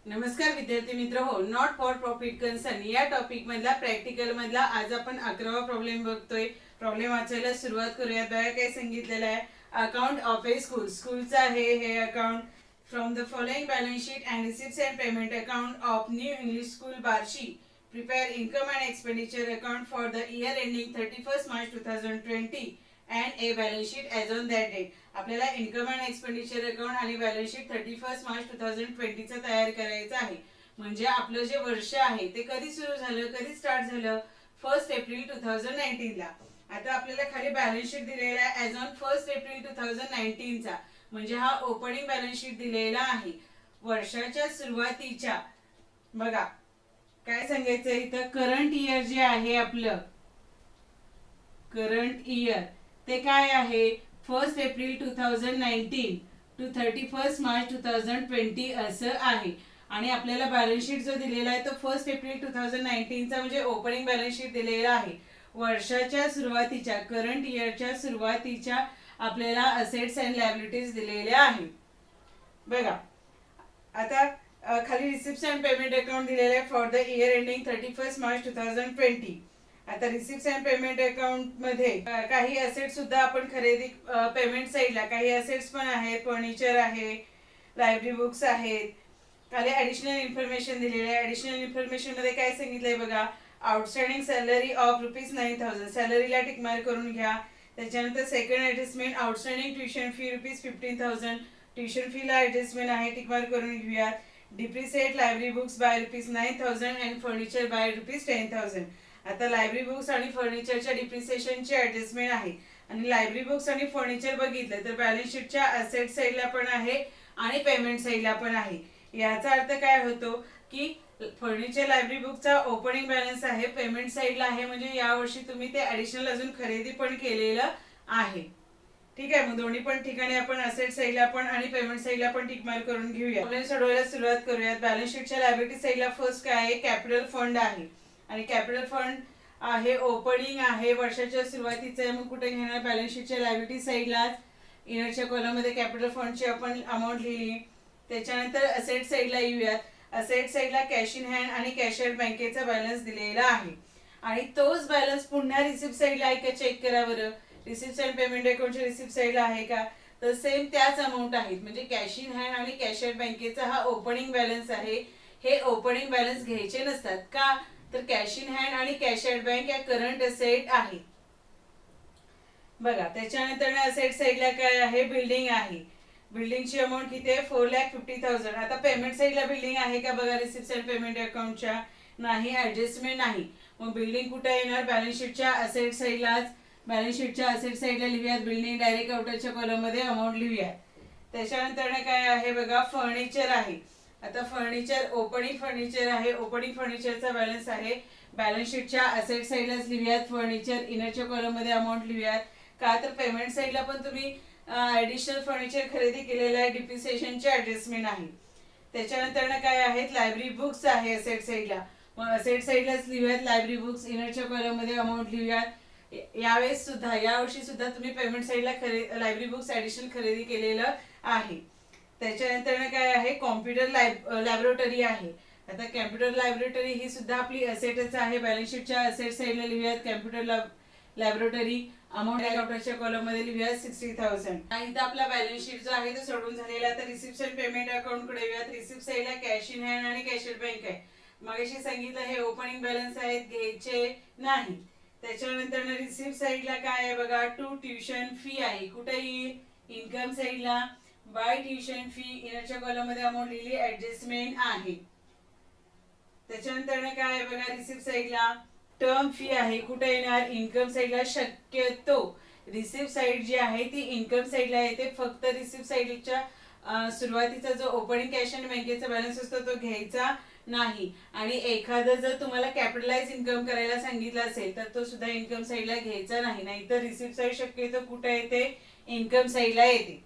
नमस्कार विद्यार्थी मित्र हो, नॉट फॉर प्रॉफिट कन्सर्न या टॉपिक मधला प्रॅक्टिकल मधला आज आपण 11वा प्रॉब्लेम बघतोय. प्रॉब्लेम वाचायला सुरुवात करूयात. बघा काय सांगितलेलं आहे. अकाउंट ऑफ ए स्कूल, स्कूलचा आहे हे account. From the following balance sheet and receipts and payment account of new English school Barshi prepare income and expenditure account for the year ending 31 March 2020 and a balance sheet as on that date. आपल्याला income and expenditure account आणि balance sheet 31 March 2020 चा तयार करायचं आहे. म्हणजे आपलं जे वर्ष आहे ते कधी सुरू झालं, कधी स्टार्ट झालं, 1 एप्रिल 2019 ला. आता आपल्याला खाली बॅलन्स शीट दिलेला आहे ॲज ऑन 1 एप्रिल 2019 चा. म्हणजे हा ओपनिंग बॅलन्स शीट दिलेला आहे वर्षाच्या सुरुवातीच्या. बघा काय सांगायचं इथं, करंट इयर जे आहे आपलं करंट इयर ते काय आहे, 1 एप्रिल 2019 टू 31 मार्च 2020 असं आहे. आणि आपल्याला बॅलन्स शीट जो दिलेला आहे तो 1 एप्रिल 2019 चा म्हणजे ओपनिंग बॅलन्स शीट दिलेला आहे. वर्षाच्या सुरुवातीच्या करंट इयरच्या सुरुवातीच्या आपल्याला असेट्स अँड लायबिलिटीज दिलेल्या आहेत. बघा आता खाली रिसिप्ट्स अँड पेमेंट अकाउंट दिलेलं आहे for the year ending 31 March 2020. आता रिसिप्ट्स अँड पेमेंट अकाउंट मध्ये काही असेट सुद्धा आपण खरेदी पेमेंट साईडला काही असेट्स पण आहेत. फर्निचर आहे, लायब्ररी बुक्स आहेत. खाली ऍडिशनल इन्फॉर्मेशन दिलेली आहे. ऍडिशनल इन्फॉर्मेशन मध्ये काय सांगितलंय बघा, आउटस्टँडिंग सॅलरी ऑफ ₹9,000 सॅलरीला टिक मार्क करून घ्या. त्याच्यानंतर second adjustment outstanding tuition fee ₹15,000 tuition फीला ऍडजस्टमेंट आहे, टिक मार्क करून घेऊयात. Depreciate library books by ₹9,000 and furniture by ₹10,000. आता लायब्ररी बुक्स आणि फर्निचरच्या डिप्रिसिएशनची ऍडजस्टमेंट आहे. आणि लायब्ररी बुक्स आणि फर्निचर बघितलं तर बॅलन्स शीटच्या असेट साईडला पण आहे आणि पेमेंट साईडला पण आहे. याचा अर्थ काय होतो की फर्निचर लायब्ररी बुकचा ओपनिंग बॅलन्स आहे, पेमेंट साईडला आहे. म्हणजे यावर्षी तुम्ही ते ऍडिशनल अजून खरेदी पण केलेलं आहे. ठीक आहे, मग दोन्ही पण ठिकाणी आपण असेट साईडला पण आणि पेमेंट साईडला पण टिक मार्क करून घेऊया. प्रॉब्लेम सोडवायला सुरुवात करूयात. बॅलन्स शीटच्या लायबिलिटी साईडला फर्स्ट काय आहे, कॅपिटल फंड आहे. आणि कॅपिटल फंड आहे, ओपनिंग आहे, वर्षाच्या सुरुवातीचं आहे. मग कुठे घेणार, बॅलन्स शीटच्या लायबिलिटी साईडला इनरच्या कॉलम मध्ये कॅपिटल फंडची आपण अमाऊंट लिहिली. त्याच्यानंतर असेट साईडला येऊयात. असेट साईडला कॅश इन हँड आणि कॅशियर बँकेचा बॅलन्स दिलेला आहे. आणि तोच बॅलन्स पुन्हा रिसिप्ट साईडला आहे का चेक करा बरं. रिसिप्ट अँड पेमेंट अकाउंटच्या रिसिप्ट साईडला आहे का, तर सेम त्याच अमाऊंट आहेत. म्हणजे कॅश इन हँड आणि कॅशियर बँकेचा हा ओपनिंग बॅलन्स आहे. हे ओपनिंग बॅलन्स घ्यायचे नसतात का, तर कॅश इन हँड आणि कॅशियर बँक या करंट असेट आहे. बघा त्याच्यानंतर असेट साईडला काय आहे, बिल्डिंग आहे. बिल्डिंगची अमाऊंट किती आहे, 4,50,000. आता पेमेंट साईडला बिल्डिंग आहे का बघा, रिसिप्ट अँड पेमेंट अकाउंटच्या नाही, ऍडजस्टमेंट नाही. मग बिल्डिंग कुठे येणार, बॅलन्स शीटच्या असेट साईडलाच. बॅलन्स शीटच्या असेट साईडला लिहूयात बिल्डिंग, डायरेक्ट आउटरच्या कॉलम मध्ये अमाऊंट लिहूयात. त्याच्यानंतर काय आहे बघा, फर्निचर आहे. आता फर्निचर ओपनिंग फर्निचर आहे, ओपनिंग फर्निचरचा बॅलन्स आहे. बॅलन्स शीटच्या असेट साईडलाच लिहूयात फर्निचर, इनरच्या कॉलम मध्ये अमाऊंट लिहूयात. का तर पेमेंट साईडला पण तुम्ही ऍडिशनल फर्निचर खरेदी केलेलं आहे, डिप्रिसिएशनची ऍडजस्टमेंट आहे. त्याच्यानंतर काय आहेत, लायब्ररी बुक्स आहे असेट साईडला. मग असेट साईडलाच लिहूयात लायब्ररी बुक्स, इनरच्या कॉलम मध्ये अमाऊंट लिहूयात. यावेळेस सुद्धा यावर्षी सुद्धा तुम्ही पेमेंट साईडला लायब्ररी बुक्स ऍडिशनल खरेदी केलेलं आहे. त्याच्यानंतर काय आहे, कॉम्प्युटर लॅबोरेटरी आहे. आता कॉम्प्युटर लॅबोरेटरी ही सुद्धा आपली असेटच आहे. बॅलन्स शीटच्या असेट साईडला लिहूयात कॉम्प्युटर लॅबोरेटरी, अमाऊंट अकाउंटच्या कॉलम मध्ये लिहूयात 60,000. इथं आपला बॅलन्स शीट जो आहे तो सोडून झालेला. तर रिसिप्ट अँड पेमेंट अकाउंट कडे येऊयात. रिसिप्ट साईडला कॅश इन हँड आणि कॅशियर बँक आहे. मगाशी सांगितलं हे ओपनिंग बॅलन्स आहेत, घ्यायचे नाही. त्याच्यानंतर रिसिप्ट साईडला काय आहे बघा, टू ट्युशन फी आहे. कुठे येईल, इन्कम साईडला. बाय ट्युशन फी, इनरच्या कॉलम मध्ये अमाऊंट लिहिली, ऍडजस्टमेंट आहे. त्याच्यानंतर काय आहे बघा, रिसिप्ट साईडला टर्म फी आहे. कुठे येणार, इन्कम साईडला. शक्यतो रिसिप्ट साईड जी आहे ती इन्कम साईडला येते. फक्त रिसिप्ट साईडच्या सुरुवातीचा जो ओपनिंग कॅश आणि बँकेचा बॅलन्स असतो तो घ्यायचा नाही. आणि एखादं जर तुम्हाला कॅपिटलाइज इन्कम करायला सांगितलं असेल तर तो सुद्धा इन्कम साईडला घ्यायचा नाही. नाहीतर रिसिप्ट साईड शक्यतो कुठे येते, इन्कम साईडला येते.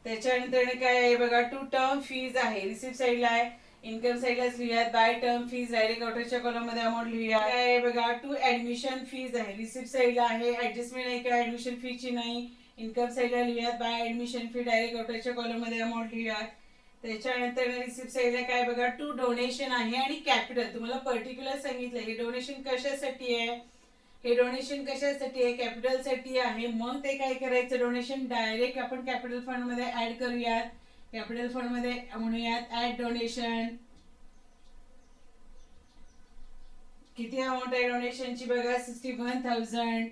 त्याच्यानंतर काय आहे बघा, टू टर्म फीज आहे. रिसिप्ट साईडला आहे, इन्कम साईडलाच लिहूयात. बाय टर्म फीज डायरेक्ट आउटरच्या कॉलम मध्ये अमाऊंट लिहूया. काय आहे बघा, टू ऍडमिशन फीज आहे. रिसिप्ट साईडला आहे, ऍडजस्टमेंट आहे का ऍडमिशन फीची नाही. इन्कम साईडला लिहूयात. बाय ऍडमिशन फी डायरेक्ट आउटरच्या कॉलम मध्ये अमाऊंट लिहूयात. त्याच्यानंतर रिसिप्ट साईडला काय बघा, टू डोनेशन आहे आणि कॅपिटल तुम्हाला पर्टिक्युलर सांगितलं. हे डोनेशन कशासाठी आहे, हे डोनेशन कशासाठी आहे, कॅपिटल साठी आहे. मग ते काय करायचं, डोनेशन डायरेक्ट आपण कॅपिटल फंड मध्ये ऍड करूयात. कॅपिटल फंड मध्ये म्हणूयात ऍड डोनेशन. किती अमाऊंट आहे डोनेशनची बघा, 61,000.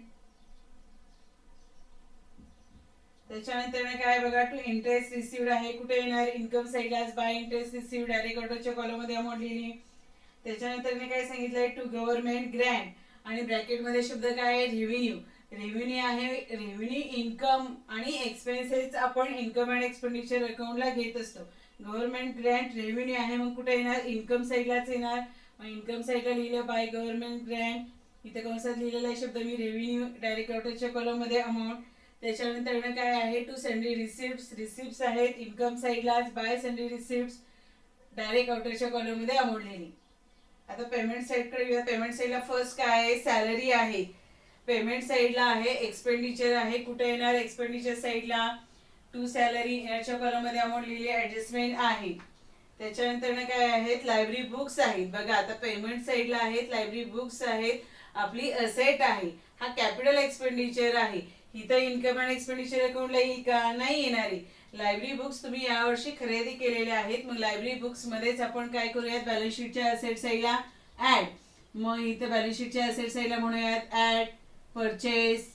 त्याच्यानंतर काय बघा, टू इंटरेस्ट रिसिव्ड आहे, कुठे येणार, इन्कम साईडलाच. बाय इंटरेस्ट रिसिव्ड डायरेक्ट ऑर्डरच्या कॉलम मध्ये अमाऊंट लिहिली. त्याच्यानंतर काय सांगितलंय, टू गव्हर्नमेंट ग्रँट आणि ब्रॅकेट मध्ये शब्द काय आहे, रेव्हेन्यू. रेव्हेन्यू आहे, रेव्हेन्यू इन्कम आणि एक्सपेन्सेस आपण इन्कम अँड एक्सपेंडिचर अकाउंटला घेत असतो. गव्हर्नमेंट ग्रँट रेव्हेन्यू आहे, मग कुठे येणार, इन्कम साईडलाच येणार. मग इन्कम साईडला लिहिलं बाय गव्हर्नमेंट ग्रँट. इथे कंसात लिहिलेला आहे शब्द मी, रेव्हेन्यू डायरेक्ट ऑर्डरच्या कॉलम मध्ये अमाऊंट. त्याच्यानंतर काय आहे, टू सन्ड्री रिसिप्ट. रिसिप्ट आहेत इन्कम साईडलाच, बाय सन्ड्री रिसिप्ट डायरेक्ट ऑर्डरच्या कॉलम मध्ये अमाऊंट लिहिली. आता पेमेंट साईड कडे येऊया. पेमेंट साईडला फर्स्ट काय आहे, सॅलरी आहे. पेमेंट साईडला आहे, एक्सपेंडिचर आहे, कुठे येणार, एक्सपेंडिचर साईडला. टू सॅलरी याच्या कॉलम मध्ये अमाऊंट लिहिली, ऍडजस्टमेंट आहे. त्याच्यानंतर काय आहेत, लायब्ररी बुक्स आहेत. बघा आता पेमेंट साईडला आहेत, लायब्ररी बुक्स आहेत, आपली असेट आहे. हा कॅपिटल एक्सपेंडिचर आहे. इथं इन्कम अँड एक्सपेंडिचर अकाउंटला येईल का, नाही येणारी. लायब्ररी बुक्स तुम्ही यावर्षी खरेदी केलेल्या आहेत. मग लायब्ररी बुक्स मध्येच आपण काय करूयात, बॅलन्स शीटच्या असेट साईडला ऍड. मग इथे बॅलन्स शीटच्या असेट साईडला म्हणूयात ऍड परचेस.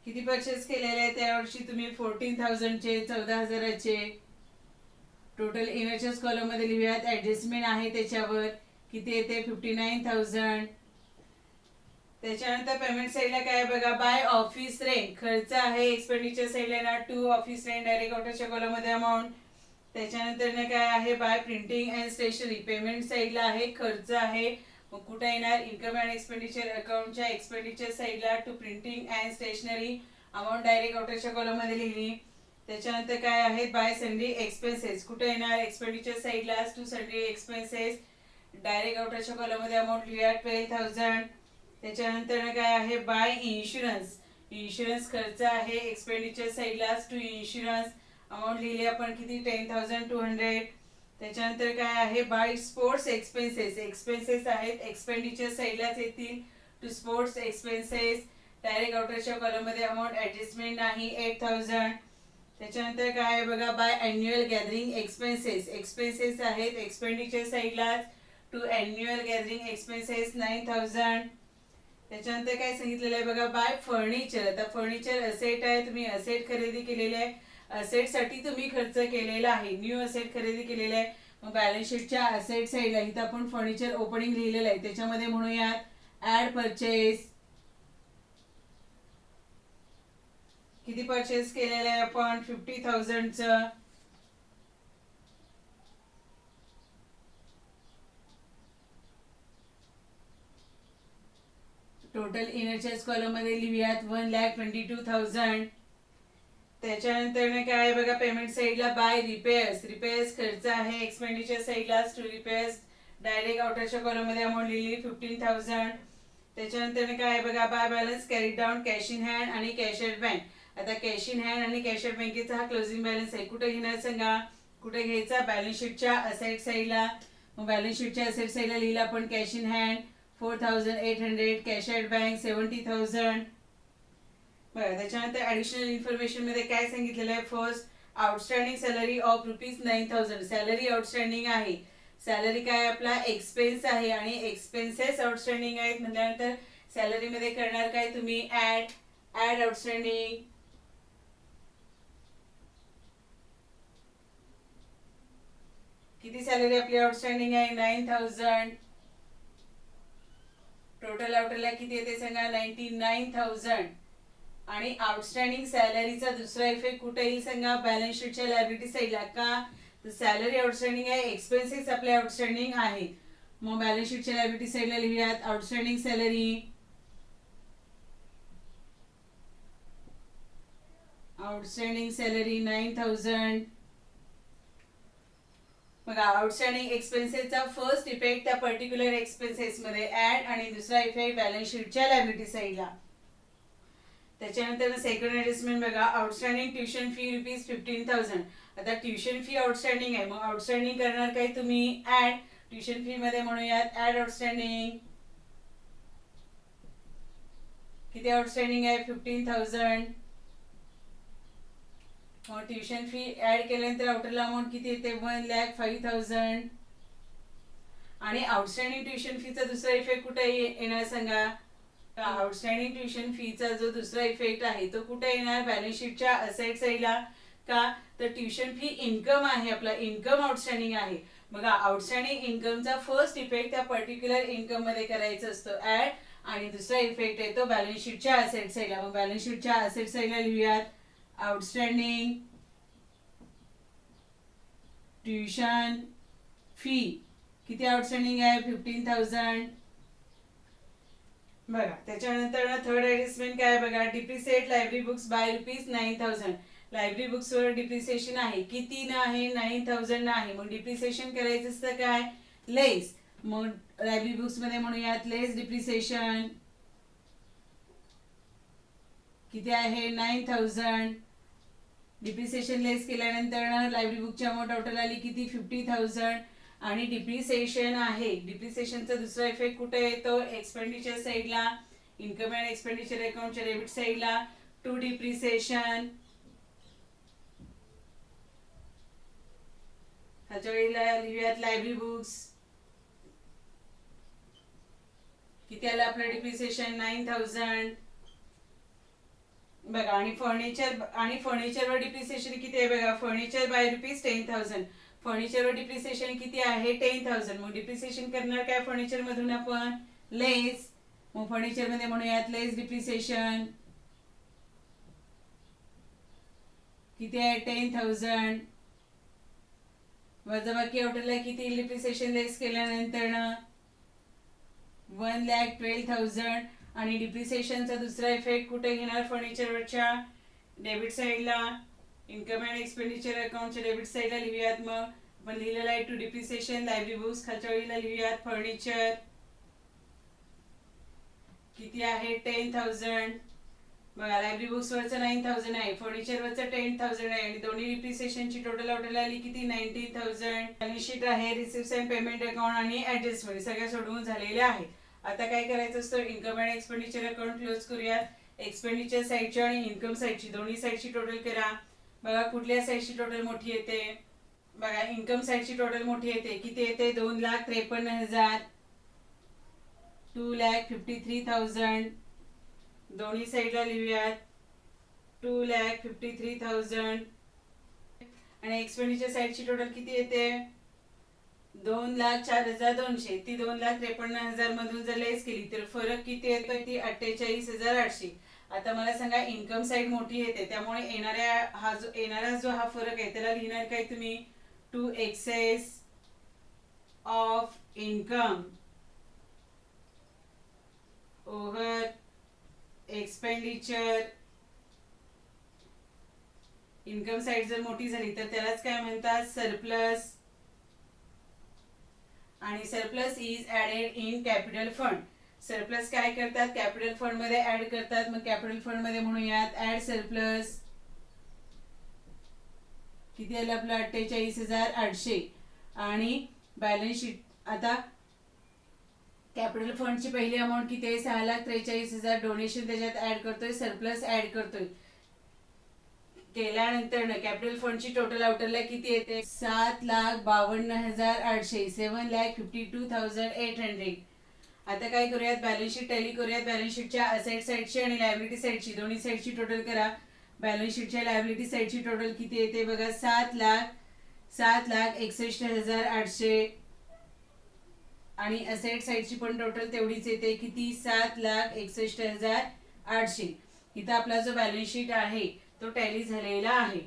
किती परचेस केलेले आहे त्यावर्षी तुम्ही, 14,000चे, 14,000चे. टोटल इनर्चेस कॉलम मध्ये लिहूयात, ऍडजस्टमेंट आहे त्याच्यावर किती येते, 59,000. त्याच्यानंतर पेमेंट साईडला काय बघा, बाय ऑफिस रेंट खर्च आहे, एक्सपेंडिचर साईडला ना, टू ऑफिस रेंट डायरेक्ट ऑर्डरच्या कॉलम मध्ये अमाऊंट. त्याच्यानंतर काय आहे, by printing and stationery. Payment साईडला आहे, खर्च आहे. मग कुठे येणार, इन्कम अँड एक्सपेंडिचर अकाउंटच्या एक्सपेंडिचर साईडला, to printing and stationery amount direct ऑर्डरच्या कॉलम मध्ये लिहिली. त्याच्यानंतर काय आहे, बाय सन्ड्री एक्सपेन्सेस. कुठे येणार, एक्सपेंडिचर साईडला, टू सन्ड्री एक्सपेन्सेस डायरेक्ट ऑर्डरच्या कॉलम मध्ये अमाऊंट लिहूया, 12,000. त्याच्यानंतर काय आहे, बाय इन्शुरन्स. इन्शुरन्स खर्च आहे, एक्सपेंडिचर साईडला, टू इन्शुरन्स अमाऊंट लिहिली आपण किती, 10,200. त्याच्यानंतर काय आहे, बाय स्पोर्ट्स एक्सपेन्सेस. एक्सपेन्सेस आहेत, एक्सपेंडिचर साईडलाच येतील, टू स्पोर्ट्स एक्सपेन्सेस डायरेक्ट ऑर्डरच्या कॉलम मध्ये अमाऊंट ऍडजस्टमेंट नाही, 8,000. त्याच्यानंतर काय आहे बघा, by annual gathering expenses. Expenses आहेत, एक्सपेंडिचर साईडलाच, टू अॅन्युअल गॅदरिंग एक्सपेन्सेस 9,000. त्याच्यानंतर काय सांगितलेलं आहे बघा, बाय फर्निचर. आता फर्निचर असेट आहे, तुम्ही असेट खरेदी केलेले आहे, असेट साठी तुम्ही खर्च केलेला आहे, न्यू असेट खरेदी केलेला आहे. मग बॅलन्स शीटच्या असेट साईडला इथं आपण फर्निचर ओपनिंग लिहिलेलं आहे, त्याच्यामध्ये म्हणूयात ऍड परचेस. किती परचेस केलेलं आहे आपण, 50,000चं. टोटल इनरचेस कॉलम मध्ये लिहूयात 1,22,000. त्याच्यानंतर काय बघा, पेमेंट साईडला बाय रिपेअर्स. रिपेअर्स खर्च आहे, एक्सपेंडिचर साईडला, टू रिपेअर्स डायरेक्ट ऑर्डरच्या कॉलम मध्ये अमाऊंट लिहिली, 15,000. त्याच्यानंतर काय बघा, by balance carry down cash in hand आणि कॅश ॲट बँक. आता कॅश इन हँड आणि कॅश ॲट बँकेचा हा क्लोजिंग बॅलन्स आहे, कुठे घेणार सांगा, कुठे घ्यायचा, बॅलन्स शीटच्या असेट साईडला. मग बॅलन्स शीटच्या असेट साईडला लिहिला आपण cash in hand 4,800, cash at bank 70,000. बरं, त्याच्यानंतर ऍडिशनल इन्फॉर्मेशन मध्ये काय सांगितलेलं आहे, first outstanding salary of ₹9,000. Salary outstanding आहे, सॅलरी काय आपला एक्सपेन्स आहे आणि एक्सपेन्सेस आउटस्टँडिंग आहेत. म्हटल्यानंतर सॅलरी मध्ये करणार काय तुम्ही, ऍड आउटस्टँडिंग. किती सॅलरी आपली आउटस्टँडिंग आहे, 9,000. टोटल आउटरला किती येते सांगा, 99,000. आणि आउटस्टँडिंग सॅलरीचा दुसरा इफेक्ट कुठे येईल सांगा, बॅलन्स शीटच्या लायबिलिटी साईडला. का तर सॅलरी आउटस्टँडिंग आहे, एक्सपेन्सेस आपले आउटस्टँडिंग आहे. मग बॅलन्स शीटच्या लायबिलिटी साईडला लिहूयात आउटस्टँडिंग सॅलरी. Outstanding salary 9,000. बघा, आउटस्टँडिंग एक्सपेन्सेसचा फर्स्ट इफेक्ट त्या पर्टिक्युलर एक्सपेन्सेस मध्ये ऍड आणि दुसरा इफेक्ट बॅलन्स शीटच्या लायबिलिटी साईडला. त्याच्यानंतर सेकंड ऍडजस्टमेंट बघा, आउटस्टँडिंग ट्युशन फी ₹15,000. आता ट्युशन फी आउटस्टँडिंग आहे, मग आउटस्टँडिंग करणार काय तुम्ही, ऍड. ट्युशन फी मध्ये म्हणूयात ऍड आउटस्टँडिंग. किती आउटस्टँडिंग आहे, 15,000. मग ट्युशन फी ऍड केल्यानंतर आउटरल अमाऊंट किती येते, 1,05,000. आणि आउटस्टँडिंग ट्युशन फीचा दुसरा इफेक्ट कुठे येणार सांगा. आउटस्टँडिंग ट्युशन फीचा जो दुसरा इफेक्ट आहे तो कुठे येणार, बॅलन्स शीटच्या असेट साईडला. का तर ट्युशन फी इन्कम आहे, आपला इन्कम आउटस्टँडिंग आहे. बघा, आउटस्टँडिंग इन्कमचा फर्स्ट इफेक्ट त्या पर्टिक्युलर इन्कम मध्ये करायचा असतो ऍड, आणि दुसरा इफेक्ट आहे तो बॅलन्स शीटच्या असेट साईडला. मग बॅलन्स शीटच्या असेट साईडला लिहूयात, आउटस्टँडिंग ट्युशन फी किती आउटस्टँडिंग आहे, 15,000. बघा, त्याच्यानंतर थर्ड ऍडजस्टमेंट काय बघा, depreciate library books by ₹9,000. Library books वर डिप्रिसिएशन आहे, किती ना आहे, 9,000 ना आहे. मग डिप्रिसिएशन करायचं असतं काय, लेस. मग लायब्ररी बुक्स मध्ये म्हणूयात लेस डिप्रिसिएशन. किती आहे, 9,000. डिप्रिसिएशन लेस केल्यानंतर लायब्ररी बुकची अमाऊंट टोटल आली किती, 50,000. आणि डिप्रिसिएशन आहे, डिप्रिसिएशनचा दुसरा इफेक्ट कुठे येतो, एक्सपेंडिचर साईडला. इन्कम अँड एक्सपेंडिचर अकाउंटच्या डेबिट साईडला, टू डिप्रिसिएशन. ह्याच्या वेळेला लिहूयात लायब्ररी बुक्स. किती आलं आपलं डिप्रिसिएशन, 9,000. बघा, आणि फर्निचरवर डिप्रिसिएशन किती आहे बघा, फर्निचर बाय ₹10,000. फर्निचरवर डिप्रिसिएशन किती आहे, 10,000. मग डिप्रिसिएशन करणार काय फर्निचर मधून आपण, लेस. मग फर्निचर मध्ये म्हणूयात लेस डिप्रिसिएशन. किती आहे, 10,000. वजाबाकी आउटरला किती डिप्रिसिएशन लेस केल्यानंतर, 1,12,000. आणि डिप्रिसिएशनचा दुसरा इफेक्ट कुठे घेणार, फर्निचरवरच्या डेबिट साईडला. इन्कम अँड एक्सपेंडिचर अकाउंटच्या डेबिट साईडला लिहूयात. मग आपण लिहिलेलं आहे टू डिप्रिसिएशन लायब्ररी बुक्स. खालच्या वेळीला लिहूयात फर्निचर. किती आहे, 10,000. बघा, लायब्ररी बुक्स वरचं 9,000 आहे, फर्निचर वरचं 10,000 आहे, आणि दोन्ही डिप्रिसिएशनची टोटल आउटरल आली किती, 19,000. बॅलन्स शीट आहे, रिसिप्ट्स अँड पेमेंट अकाउंट आणि ऍडजस्टमेंट सगळ्या सोडवून झालेल्या आहेत. आता काय करायचं असतं, income and expenditure account close करूयात. एक्सपेंडिचर साईडची आणि इन्कम साईडची दोन्ही साईडची टोटल करा. बघा, कुठल्या साईडची टोटल मोठी येते, बघा इन्कम साईडची टोटल मोठी येते. किती येते, 2,53,000. 2,53,000. दोन्ही साईडला लिहूयात 2,53,000. आणि एक्सपेंडिचर साईडची टोटल किती येते, 2,04,200. ती 2,53,000 मधून जर लेस केली तर फरक किती येतो, ती 48,800. आता मला सांगा, इन्कम साईड मोठी येते, त्यामुळे येणारा जो हा फरक आहे त्याला लिहिणार काय तुम्ही, to excess of income over expenditure. Income side जर मोठी झाली तर त्यालाच काय म्हणतात, सरप्लस. आणि surplus is added in capital fund. Surplus काय करतात, कॅपिटल फंड मध्ये ऍड करतात. मग कॅपिटल फंड मध्ये म्हणूयात ऍड सरप्लस. किती आलं आपलं, 48,800. आणि बॅलन्स शीट, आता कॅपिटल फंडची पहिली अमाऊंट किती आहे, 6,43,000. डोनेशन त्याच्यात ऍड करतोय, सरप्लस ऍड करतोय. केल्यानंतर कॅपिटल फंडची टोटल आउटरला किती येते, 7,52,800. 7,52,800. आता काय करूयात, बॅलन्स शीट टॅली करूयात. बॅलन्स शीटच्या असेट साईडची आणि लायबिलिटी साईडची दोन्ही साईडची टोटल करा. बॅलन्स शीटच्या लायबिलिटी साईडची टोटल किती येते बघा, 7,61,800. आणि असेट साईडची पण टोटल तेवढीच येते, किती, 7,61,800. इथं आपला जो बॅलन्स शीट आहे तो टॅली झालेला आहे.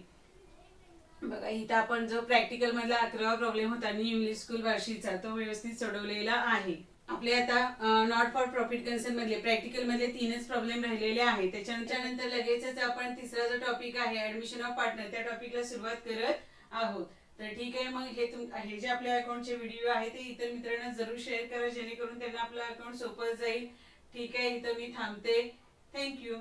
बघा, इथं आपण जो प्रॅक्टिकल मधला 11वा प्रॉब्लेम होता न्यू इंग्लिश स्कूल वार्षिकचा तो व्यवस्थित सोडवलेला आहे. आपले आता नॉट फॉर प्रॉफिट कन्सर्न मधले प्रॅक्टिकल मधले 3च प्रॉब्लेम राहिलेले आहेत. त्याच्यानंतर लगेचच आपण तिसरा जो टॉपिक आहे ऍडमिशन ऑफ पार्टनर त्या टॉपिकला सुरुवात करत आहोत. तर ठीक आहे, मग हे जे आपल्या अकाउंटचे व्हिडिओ आहे ते इतर मित्रांना जरूर शेअर करा, जेणेकरून त्यांना आपलं अकाउंट सोपं जाईल. ठीक आहे, इथं मी थांबते. थँक्यू.